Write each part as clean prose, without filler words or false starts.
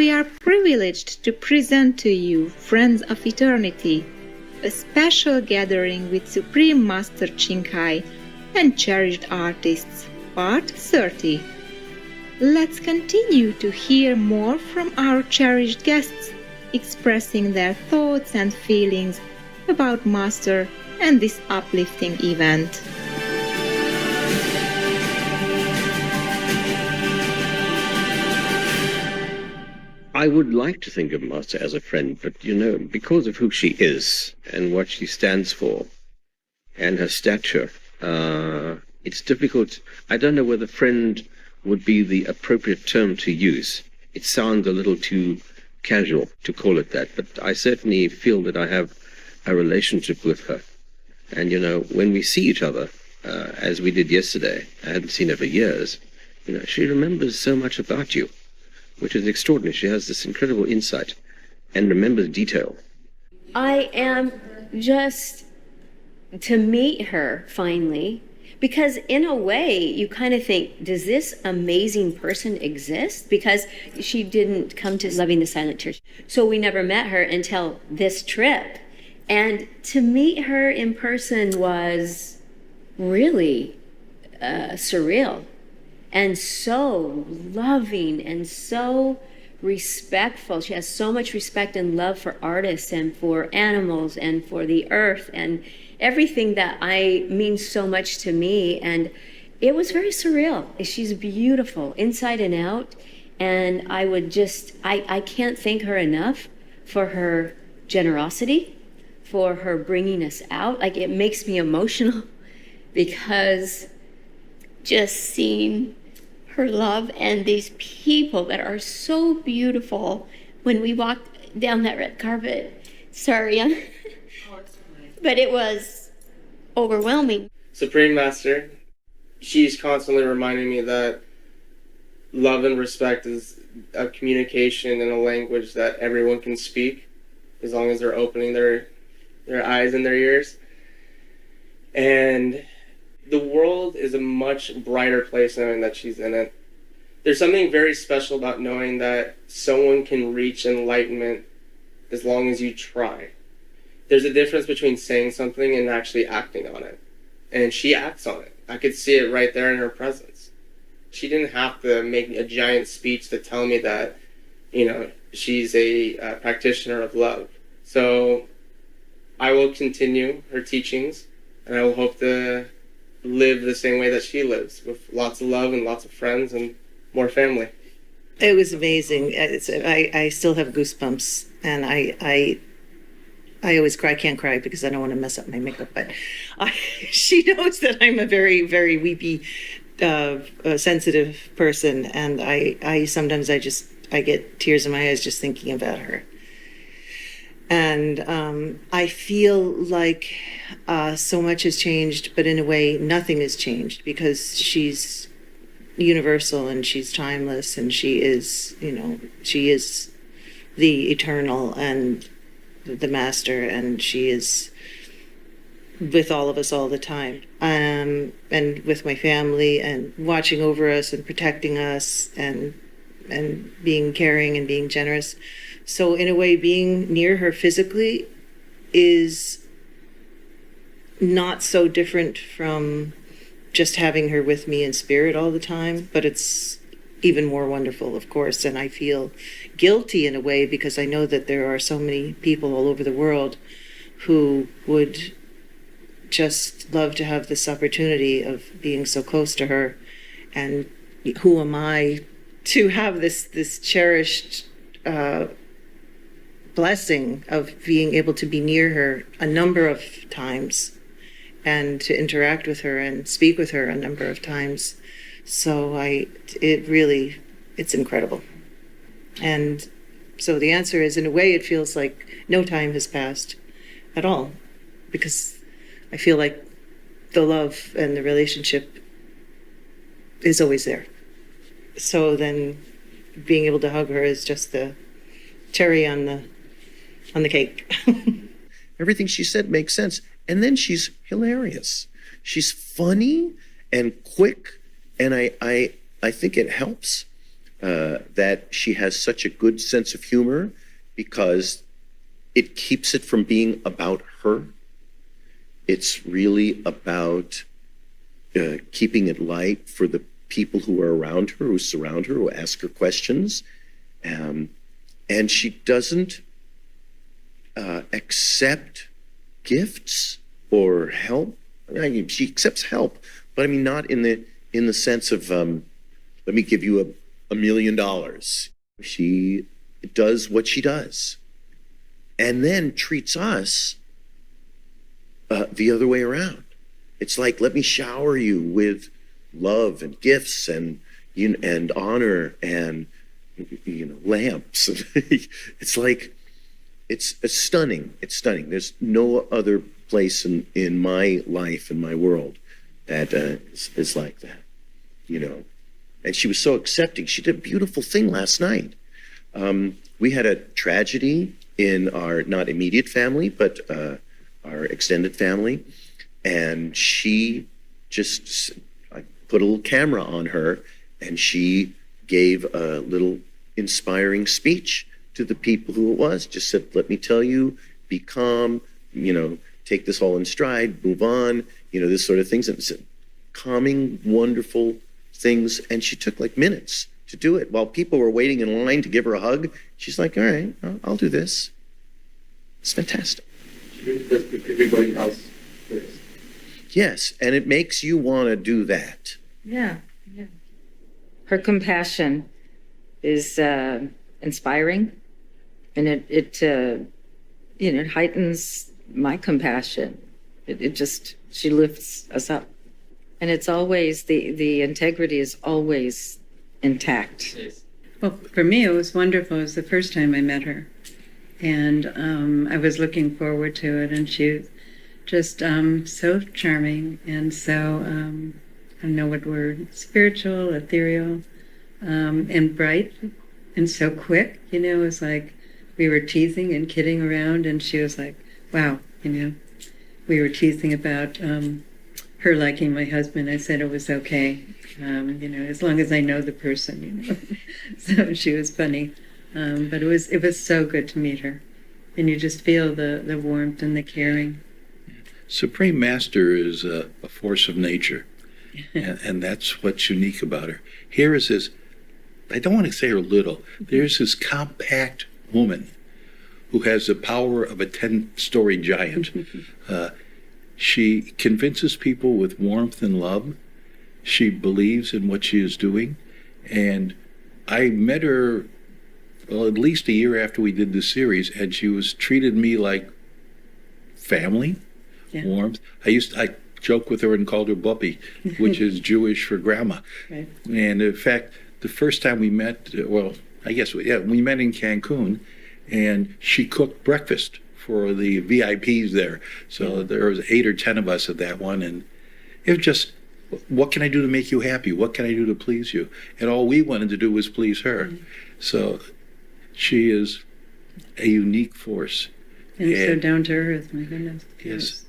we are privileged to present to you Friends of Eternity, a special gathering with Supreme Master Ching Hai and cherished artists, Part 30. Let's continue to hear more from our cherished guests, expressing their thoughts and feelings about Master and this uplifting event. I would like to think of Master as a friend, but, because of who she is and what she stands for and her stature, it's difficult. I don't know whether friend would be the appropriate term to use. It sounds a little too casual to call it that, but I certainly feel that I have a relationship with her. And, when we see each other, as we did yesterday, I hadn't seen her for years, she remembers so much about you, which is extraordinary. She has this incredible insight and remembers detail. I am just to meet her finally, because in a way you kind of think, does this amazing person exist? Because she didn't come to Loving the Silent Church, so we never met her until this trip. And to meet her in person was really surreal. And so loving and so respectful. She has so much respect and love for artists and for animals and for the earth and everything that means so much to me. And it was very surreal. She's beautiful inside and out. And I can't thank her enough for her generosity, for her bringing us out. Like, it makes me emotional because just seeing her love and these people that are so beautiful. When we walked down that red carpet, but it was overwhelming. Supreme Master, she's constantly reminding me that love and respect is a communication and a language that everyone can speak as long as they're opening their eyes and their ears. And the world is a much brighter place knowing that she's in it. There's something very special about knowing that someone can reach enlightenment as long as you try. There's a difference between saying something and actually acting on it. And she acts on it. I could see it right there in her presence. She didn't have to make a giant speech to tell me that, she's a practitioner of love. So I will continue her teachings, and I will hope to live the same way that she lives, with lots of love and lots of friends and more family. It was amazing. I still have goosebumps, and I always cry. I can't cry because I don't want to mess up my makeup, but she knows that I'm a very, very weepy, sensitive person, and I sometimes I get tears in my eyes just thinking about her. And I feel like so much has changed, but in a way, nothing has changed, because she's universal and she's timeless, and she is the eternal and the Master, and she is with all of us all the time, and with my family, and watching over us and protecting us, and being caring and being generous. So in a way, being near her physically is not so different from just having her with me in spirit all the time, but it's even more wonderful, of course. And I feel guilty in a way, because I know that there are so many people all over the world who would just love to have this opportunity of being so close to her. And who am I to have this cherished blessing of being able to be near her a number of times, and to interact with her and speak with her a number of times. So it's incredible. And so the answer is, in a way, it feels like no time has passed at all, because I feel like the love and the relationship is always there. So then being able to hug her is just the cherry on the cake. Everything she said makes sense. And then she's hilarious. She's funny and quick, and I think it helps that she has such a good sense of humor because it keeps it from being about her. It's really about keeping it light for the people who are around her, who surround her, who ask her questions. And she doesn't accept gifts or help. I mean, she accepts help, but I mean, not in the sense of, let me give you $1 million. She does what she does and then treats us the other way around. It's like, let me shower you with love and gifts and honor and lamps. It's like, it's stunning. It's stunning. There's no other place in my life, in my world, that is like that, And she was so accepting. She did a beautiful thing last night. We had a tragedy in our not immediate family, but our extended family, and she just, I put a little camera on her, and she gave a little inspiring speech to the people who it was. Just said, let me tell you, be calm, take this all in stride, move on, this sort of things. And it's calming, wonderful things. And she took like minutes to do it. While people were waiting in line to give her a hug, she's like, all right, I'll do this. It's fantastic. Everybody else. Yes, and it makes you want to do that. Yeah. Her compassion is inspiring, and it heightens my compassion. She lifts us up, and it's always the integrity is always intact. Well, for me, it was wonderful. It was the first time I met her, and I was looking forward to it, and she was just so charming and so, I don't know what word, spiritual, ethereal, and bright, and so quick. It was like we were teasing and kidding around, and she was like, wow, we were teasing about her liking my husband. I said it was okay, as long as I know the person, So she was funny, but it was so good to meet her, and you just feel the warmth and the caring. Supreme Master is a force of nature, and that's what's unique about her. Here is this, I don't want to say her little, there's this compact woman who has the power of a 10-story giant. She convinces people with warmth and love. She believes in what she is doing. And I met her, at least a year after we did the series, and she treated me like family. Yeah. Warmth. I joke with her and called her Buppy, which is Jewish for grandma. Right. And in fact, the first time we met, we met in Cancun, and she cooked breakfast for the VIPs there. So there was 8 or 10 of us at that one, and it was just, what can I do to make you happy? What can I do to please you? And all we wanted to do was please her. Mm-hmm. So she is a unique force. And so down to earth, my goodness. Yes.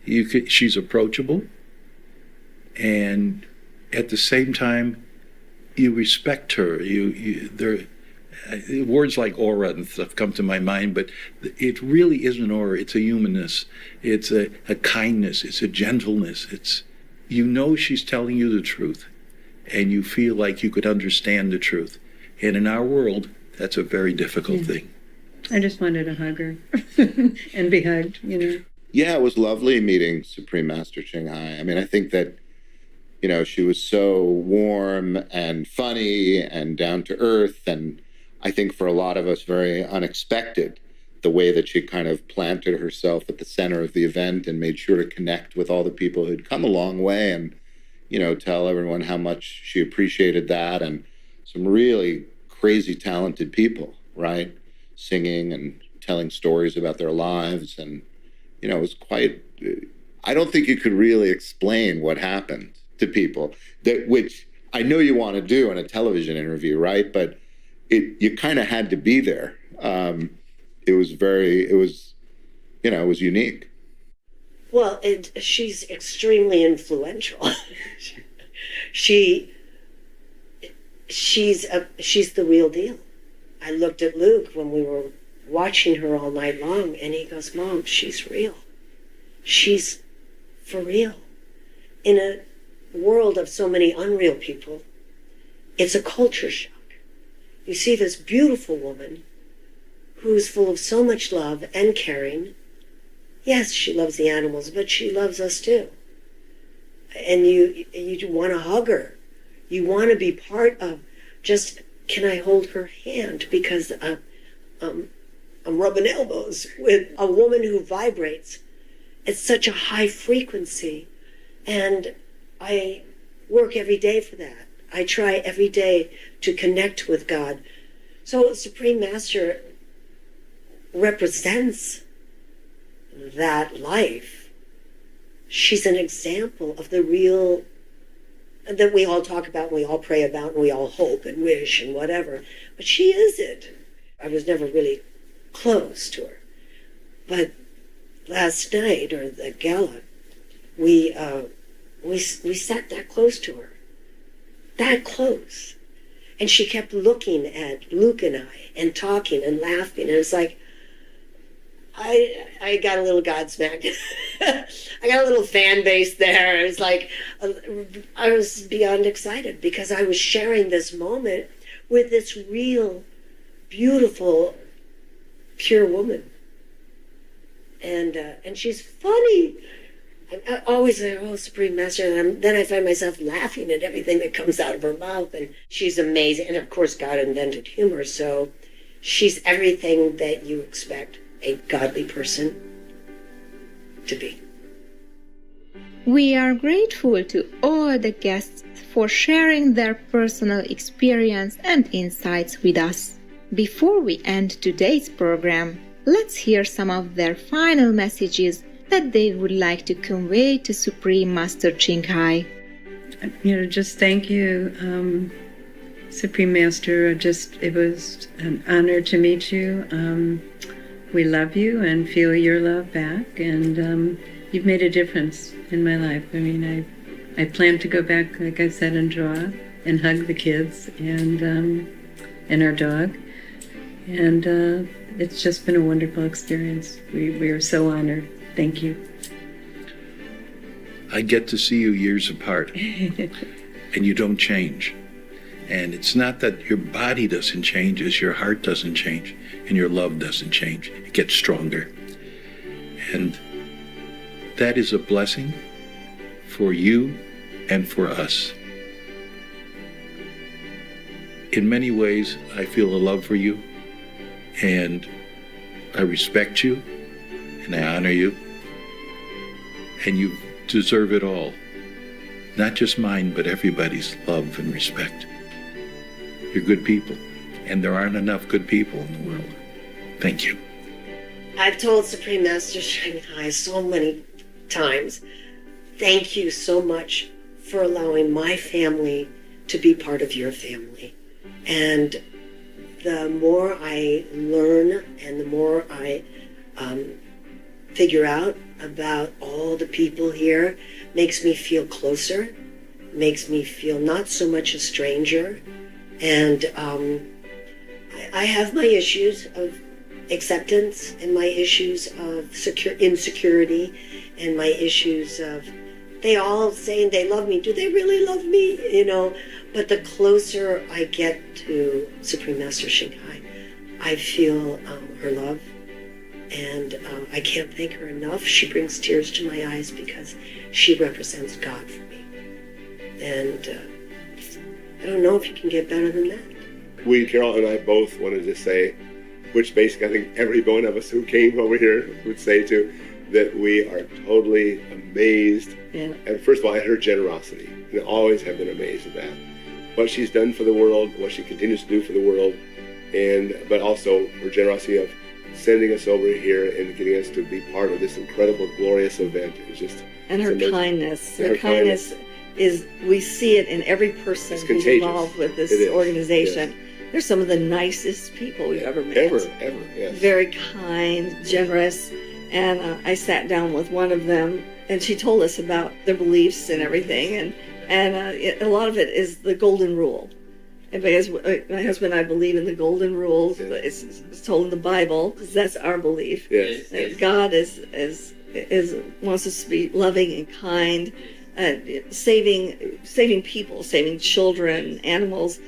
She's approachable, and at the same time, you respect her. Words like aura and stuff come to my mind, but it really isn't aura. It's a humanness. It's a kindness. It's a gentleness. She's telling you the truth, and you feel like you could understand the truth. And in our world, that's a very difficult thing. I just wanted to hug her and be hugged, Yeah, it was lovely meeting Supreme Master Ching Hai. I mean, I think that, she was so warm and funny and down to earth. And I think for a lot of us, very unexpected, the way that she kind of planted herself at the center of the event and made sure to connect with all the people who'd come a long way and, tell everyone how much she appreciated that. And some really crazy talented people, right? Singing and telling stories about their lives. And it was quite, I don't think you could really explain what happened to people, which I know you want to do in a television interview, right? But you kind of had to be there. It was unique. Well, she's extremely influential. She she's the real deal. I looked at Luke when we were watching her all night long, and he goes, Mom, she's real. She's for real. In a world of so many unreal people, it's a culture shock. You see this beautiful woman who's full of so much love and caring. Yes, she loves the animals, but she loves us too. And you want to hug her. You want to be part of just, can I hold her hand? Because I'm rubbing elbows with a woman who vibrates at such a high frequency. And I work every day for that. I try every day to connect with God. So Supreme Master represents that life. She's an example of the real that we all talk about, and we all pray about, and we all hope and wish and whatever. But she is it. I was never really close to her. But last night, or the gala, we sat that close to her. That close. And she kept looking at Luke and I and talking and laughing. And it's like, I got a little Godsmack. I got a little fan base there. It was like, I was beyond excited because I was sharing this moment with this real, beautiful, pure woman. And she's funny. I always say, oh, Supreme Master, and then I find myself laughing at everything that comes out of her mouth. And she's amazing. And of course, God invented humor, so she's everything that you expect a godly person to be. We are grateful to all the guests for sharing their personal experience and insights with us. Before we end today's program, let's hear some of their final messages that they would like to convey to Supreme Master Ching Hai. Just thank you, Supreme Master. It was an honor to meet you. We love you and feel your love back, and you've made a difference in my life. I mean, I plan to go back, like I said, and draw and hug the kids and our dog, and it's just been a wonderful experience. We are so honored. Thank you. I get to see you years apart, and you don't change. And it's not that your body doesn't change, it's your heart doesn't change, and your love doesn't change. It gets stronger. And that is a blessing for you and for us. In many ways, I feel a love for you, and I respect you, and I honor you, and you deserve it all. Not just mine, but everybody's love and respect. You're good people, and there aren't enough good people in the world. Thank you. I've told Supreme Master Ching Hai so many times, thank you so much for allowing my family to be part of your family. And the more I learn and the more I figure out about all the people here, makes me feel closer, makes me feel not so much a stranger. And I have my issues of acceptance and my issues of insecurity and my issues of, they all saying they love me. Do they really love me? But the closer I get to Supreme Master Ching Hai, I feel her love. And I can't thank her enough. She brings tears to my eyes because she represents God for me. And I don't know if you can get better than that. We, Carol and I, both wanted to say, which basically I think every one of us who came over here would say too, that we are totally amazed. Yeah. And first of all, at her generosity. We always have been amazed at that. What she's done for the world, what she continues to do for the world, but also her generosity of sending us over here and getting us to be part of this incredible, glorious event. It's just, and her kindness. Her kindness is, we see it in every person who's involved with this organization. Yes. They're some of the nicest people we've ever met. Ever, yes. Very kind, generous. And I sat down with one of them, and she told us about their beliefs and everything. And a lot of it is the golden rule. My husband and I believe in the golden rule. It's told in the Bible, because that's our belief. Yes. That God wants us to be loving and kind, saving people, saving children, animals,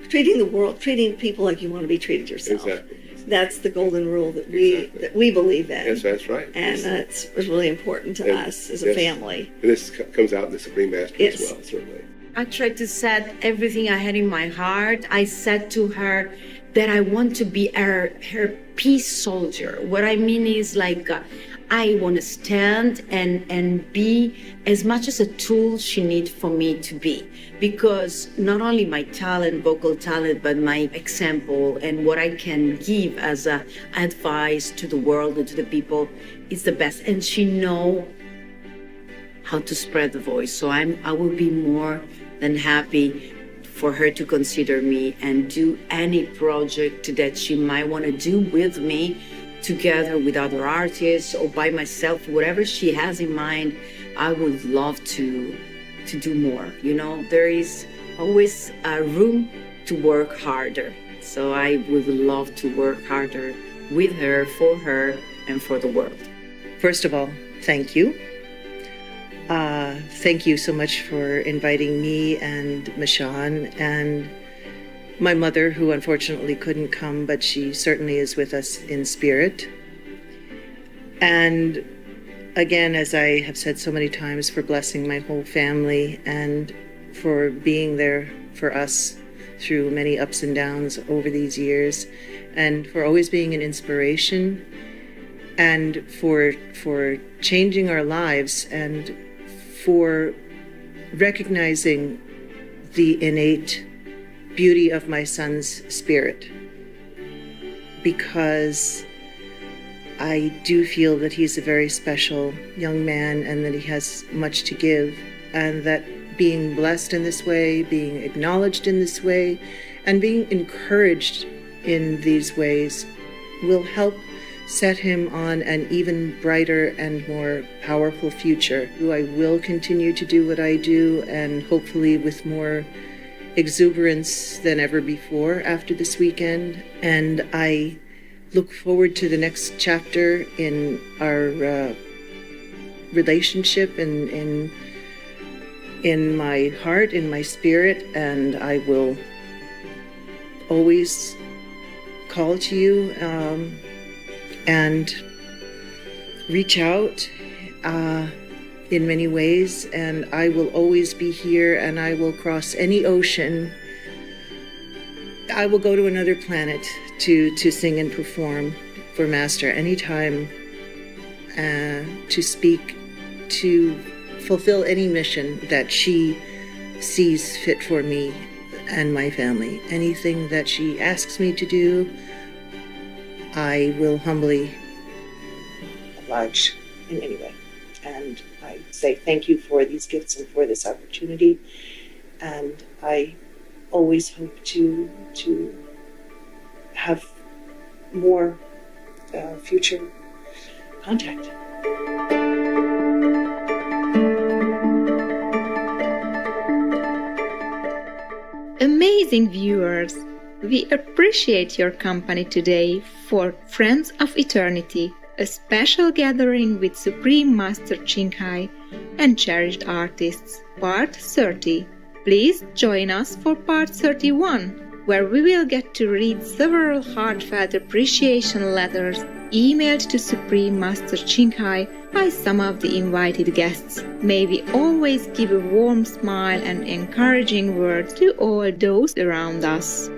treating the world, treating people like you want to be treated yourself. Exactly. That's the golden rule that we believe in. Yes, that's right. And it's really important to us as a family. And this comes out in the Supreme Master as well, certainly. I tried to set everything I had in my heart. I said to her that I want to be her peace soldier. What I mean is I want to stand and be as much as a tool she needs for me to be. Because not only my talent, vocal talent, but my example and what I can give as advice to the world and to the people is the best. And she knows how to spread the voice. So I will be more than happy for her to consider me and do any project that she might want to do with me, together with other artists or by myself, whatever she has in mind. I would love to do more. There is always room to work harder. So I would love to work harder with her, for her, and for the world. First of all, thank you. Thank you so much for inviting me and Michonne and my mother, who unfortunately couldn't come, but she certainly is with us in spirit. And again, as I have said so many times, for blessing my whole family and for being there for us through many ups and downs over these years, and for always being an inspiration, and for changing our lives, and for recognizing the innate beauty of my son's spirit, because I do feel that he's a very special young man and that he has much to give, and that being blessed in this way, being acknowledged in this way, and being encouraged in these ways will help set him on an even brighter and more powerful future. I will continue to do what I do, and hopefully with more exuberance than ever before after this weekend. And I look forward to the next chapter in our relationship and in my heart, in my spirit, and I will always call to you and reach out in many ways, and I will always be here, and I will cross any ocean. I will go to another planet to sing and perform for Master anytime, to speak, to fulfill any mission that she sees fit for me and my family. Anything that she asks me to do, I will humbly oblige in any way. And I say thank you for these gifts and for this opportunity. And I always hope to have more future contact. Amazing viewers, we appreciate your company today for Friends of Eternity, a special gathering with Supreme Master Ching Hai and cherished artists, Part 30. Please join us for Part 31, where we will get to read several heartfelt appreciation letters emailed to Supreme Master Ching Hai by some of the invited guests. May we always give a warm smile and encouraging words to all those around us.